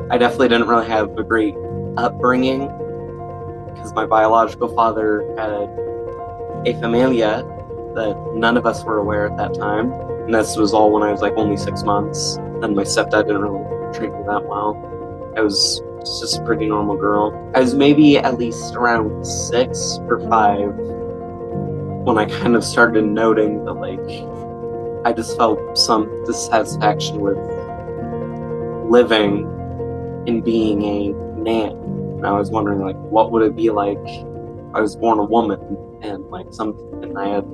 I definitely didn't really have a great upbringing because my biological father had aphemelia that none of us were aware at that time. And this was all when I was like only 6 months. And my stepdad didn't really treat me that well. I was just a pretty normal girl. I was maybe at least around 6 or 5 when I kind of started noting that, like, I just felt some dissatisfaction with living and being a man. And I was wondering, like, what would it be like if I was born a woman and and I had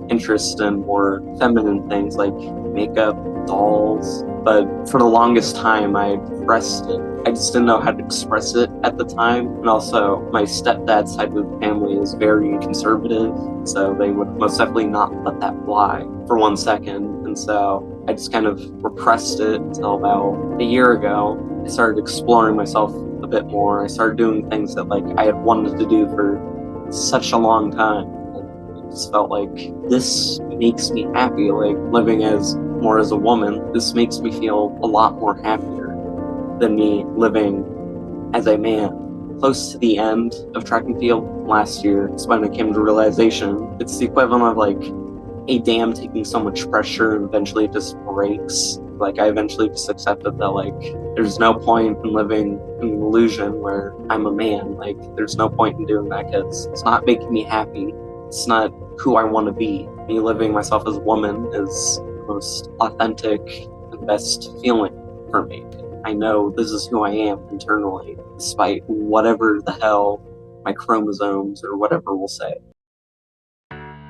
interest in more feminine things like makeup, dolls. But for the longest time, I repressed it. I just didn't know how to express it at the time. And also, my stepdad's side of the family is very conservative, so they would most definitely not let that fly for 1 second. And so I just kind of repressed it until about a year ago. I started exploring myself a bit more. I started doing things that, like, I had wanted to do for such a long time. And I just felt like this makes me happy, like living as more as a woman. This makes me feel a lot more happier than me living as a man. Close to the end of track and field last year is when I came to realization it's the equivalent of like a dam taking so much pressure and eventually it just breaks. Like, I eventually just accepted that, like, there's no point in living in an illusion where I'm a man. Like, there's no point in doing that because it's not making me happy. It's not who I want to be. Me living myself as a woman is the most authentic and best feeling for me. I know this is who I am internally, despite whatever the hell my chromosomes or whatever will say.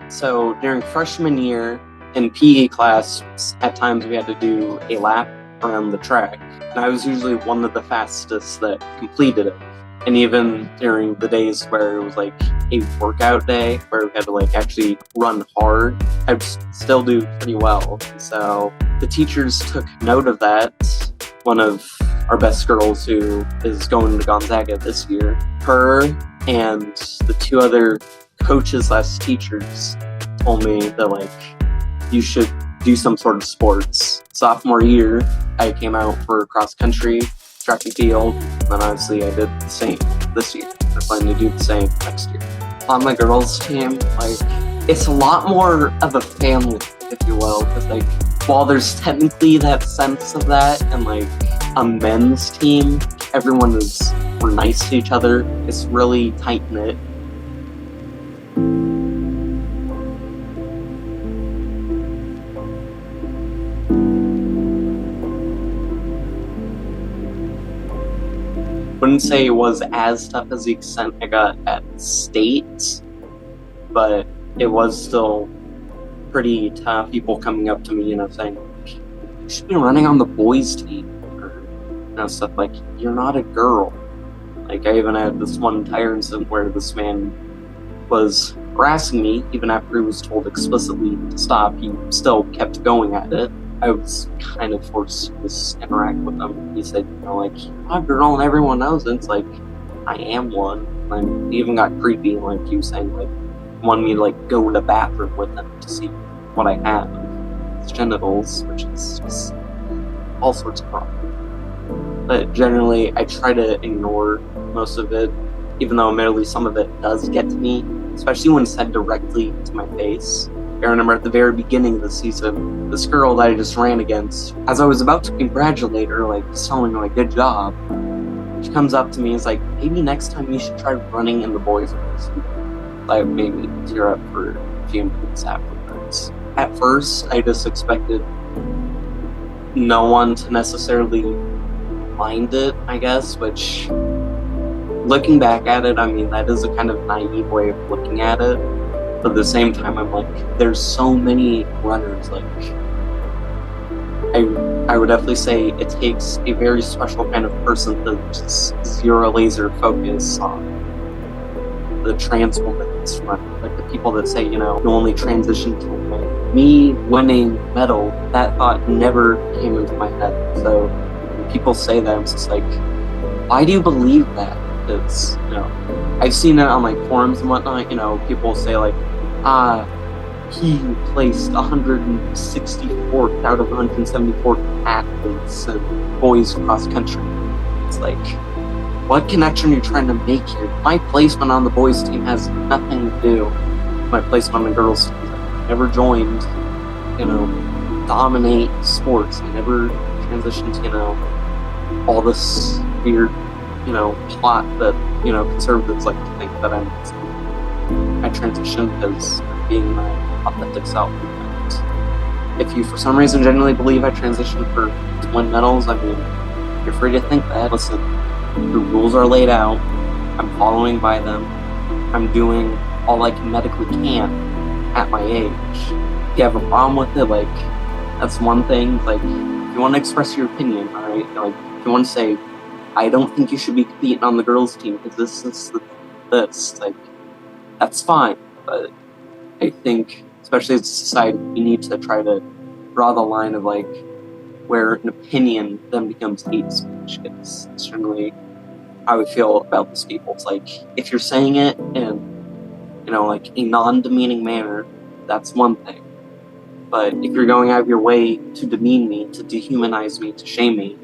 So during freshman year in PE class, at times we had to do a lap around the track. And I was usually one of the fastest that completed it. And even during the days where it was like a workout day, where we had to like actually run hard, I would still do pretty well. So the teachers took note of that. One of our best girls who is going to Gonzaga this year, her and the 2 other coaches / teachers told me that, like, you should do some sort of sports. Sophomore year, I came out for cross country, track and field, and then obviously I did the same this year. I plan to do the same next year. On my girls' team, like, it's a lot more of a family, if you will, because, like, while there's technically that sense of that and, like, a men's team, we're nice to each other. It's really tight-knit. Wouldn't say it was as tough as the extent I got at state, but it was still pretty tough. People coming up to me, saying, you should be running on the boys' team, or stuff like, you're not a girl. Like, I even had this one entire incident where this man was harassing me, even after he was told explicitly to stop. He still kept going at it. I was kind of forced to just interact with him. He said, like, you're not a girl and everyone knows it. It's like, I am one. And he even got creepy, like he was saying, like, wanted me to, like, go to the bathroom with him to see what I have. His genitals, which is just all sorts of problems. But generally, I try to ignore most of it, even though admittedly some of it does get to me, especially when said directly to my face. I remember at the very beginning of the season, this girl that I just ran against, as I was about to congratulate her, like, just telling her, like, good job, she comes up to me and is like, maybe next time you should try running in the boys' rooms. Like, made me tear up for a few minutes afterwards. At first, I just expected no one to necessarily mind it, I guess, which, looking back at it, I mean, that is a kind of naive way of looking at it. But at the same time, I'm like, there's so many runners, like, I would definitely say it takes a very special kind of person to just zero laser focus on the trans woman that's running. Like, the people that say, you only transition to a man. Me winning medal, that thought never came into my head. So when people say that, I'm just like, why do you believe that? Because, I've seen it on, like, forums and whatnot, people say, like, he placed 164th out of 174 athletes in boys cross country. It's like, what connection are you trying to make here? My placement on the boys team has nothing to do with my placement on the girls team. I never joined, dominate sports. I never transitioned to, all this weird, plot that, conservatives like to think that I transitioned as being my authentic self. And if you, for some reason, genuinely believe I transitioned to win medals, I mean, you're free to think that. Listen, the rules are laid out. I'm following by them. I'm doing all I medically can at my age. If you have a problem with it, like, that's one thing. Like, if you want to express your opinion, all right? Like, if you want to say, I don't think you should be competing on the girls' team because this, like, that's fine. But I think, especially as a society, we need to try to draw the line of, like, where an opinion then becomes hate speech. It's certainly how I feel about these people. It's like, if you're saying it in, like, a non-demeaning manner, that's one thing. But if you're going out of your way to demean me, to dehumanize me, to shame me,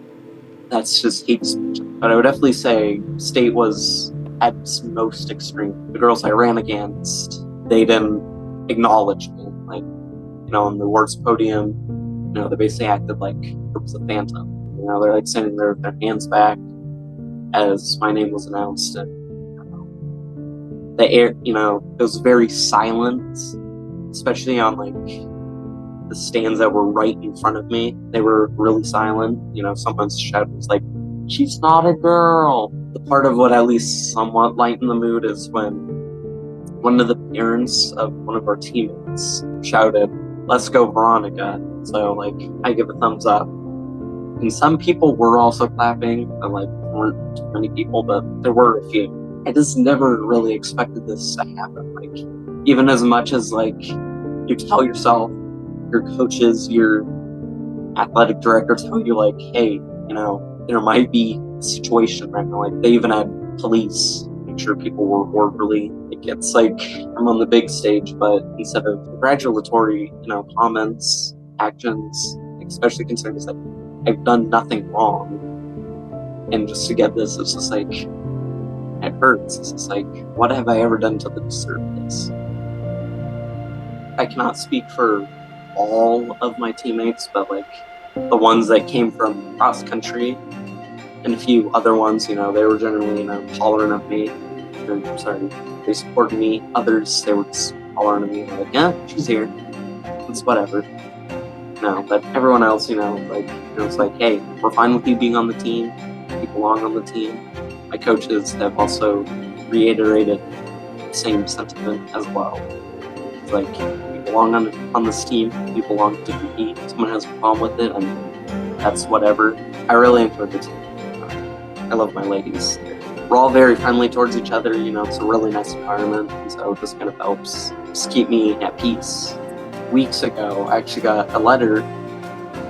that's just hate speech. But I would definitely say state was at its most extreme. The girls I ran against, they didn't acknowledge me. Like, on the awards podium, they basically acted like it was a phantom. They're like sitting there with their hands back as my name was announced, and the air, it was very silent, especially on like the stands that were right in front of me. They were really silent. Someone's shout was like, "She's not a girl." The part of what at least somewhat lightened the mood is when one of the parents of one of our teammates shouted, "Let's go, Veronica." So, like, I give a thumbs up. And some people were also clapping, and, like, weren't too many people, but there were a few. I just never really expected this to happen. Like, even as much as, like, you tell yourself, your coaches, your athletic director tell you, like, hey, there might be a situation right now. Like, they even had police make sure people were orderly. It's like I'm on the big stage, but instead of congratulatory, comments, actions, especially considering it's like I've done nothing wrong, and just to get this, it's just like it hurts. It's just like, what have I ever done to deserve this? I cannot speak for all of my teammates, but like the ones that came from cross country and a few other ones, they were generally, tolerant of me. They supported me. Others, they were just tolerant of me. Like, yeah, she's here. It's whatever. No, but everyone else, it's like, hey, we're fine with you being on the team. You belong on the team. My coaches have also reiterated the same sentiment as well. It's like, you belong on this team. You belong to compete. If someone has a problem with it, and that's whatever. I really enjoyed the team. I love my ladies. We're all very friendly towards each other. It's a really nice environment. And so this kind of helps just keep me at peace. Weeks ago, I actually got a letter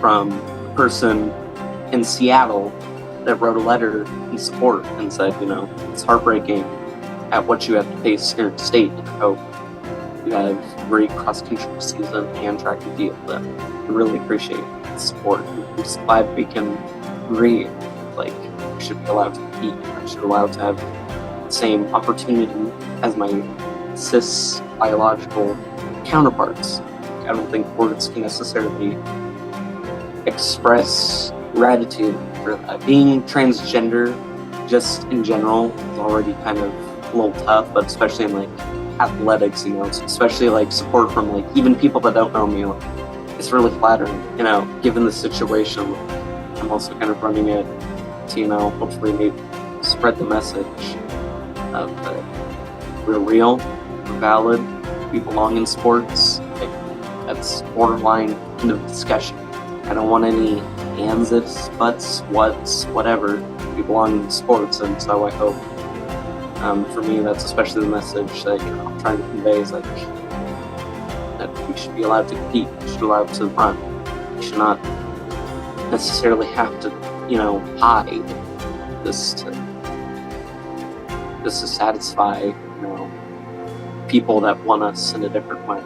from a person in Seattle that wrote a letter in support and said, it's heartbreaking at what you have to face here at state. I hope you have a great cross-country season and track and field. I really appreciate the support. I'm just glad we can agree, like, I should be allowed to compete. I should be allowed to have the same opportunity as my cis biological counterparts. I don't think words can necessarily express gratitude for that. Being transgender, just in general, is already kind of a little tough, but especially in like athletics, especially like support from like even people that don't know me, it's really flattering. Given the situation, I'm also kind of running it to, hopefully maybe spread the message of that we're real, we're valid, we belong in sports. Like, that's borderline end of discussion. I don't want any ands, ifs, buts, whats, whatever. We belong in sports, and so I hope, for me, that's especially the message that I'm trying to convey is like that we should be allowed to compete, we should be allowed to run. We should not necessarily have to, hide this to just to satisfy, people that want us in a different way.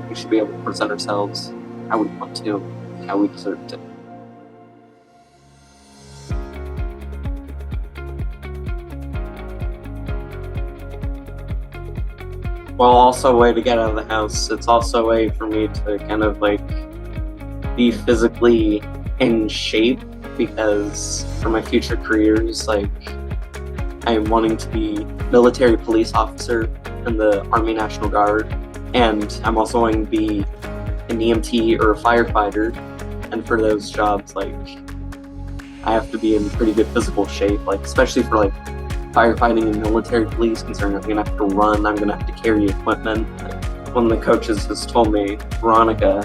We should be able to present ourselves how we want to, how we deserve to. Well, also a way to get out of the house. It's also a way for me to kind of be physically in shape, because for my future careers, I'm wanting to be military police officer in the Army National Guard, and I'm also going to be an EMT or a firefighter. And for those jobs, I have to be in pretty good physical shape, especially for firefighting and military police concern. I'm gonna have to run, I'm gonna have to carry equipment. One of the coaches has told me, Veronica,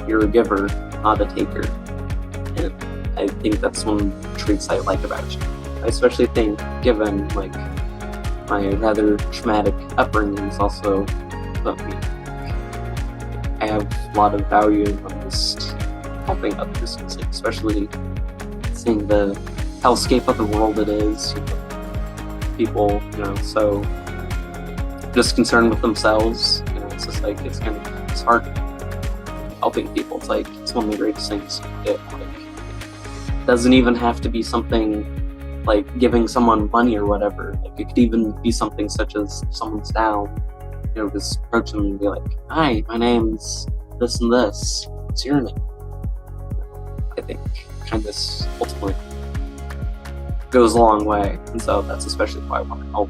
you're a giver, not a taker. And I think that's one of the traits I like about you. I especially think, given my rather traumatic upbringing, is also about me. I have a lot of value in just helping others, especially seeing the hellscape of the world it is. People, so just concerned with themselves. It's just it's hard helping people. It's one of the greatest things you can do. It doesn't even have to be something like giving someone money or whatever. It could even be something such as if someone's down, just approach them and be like, "Hi, my name's this and this. What's your name?" I think kindness ultimately goes a long way, and so that's especially why I want to help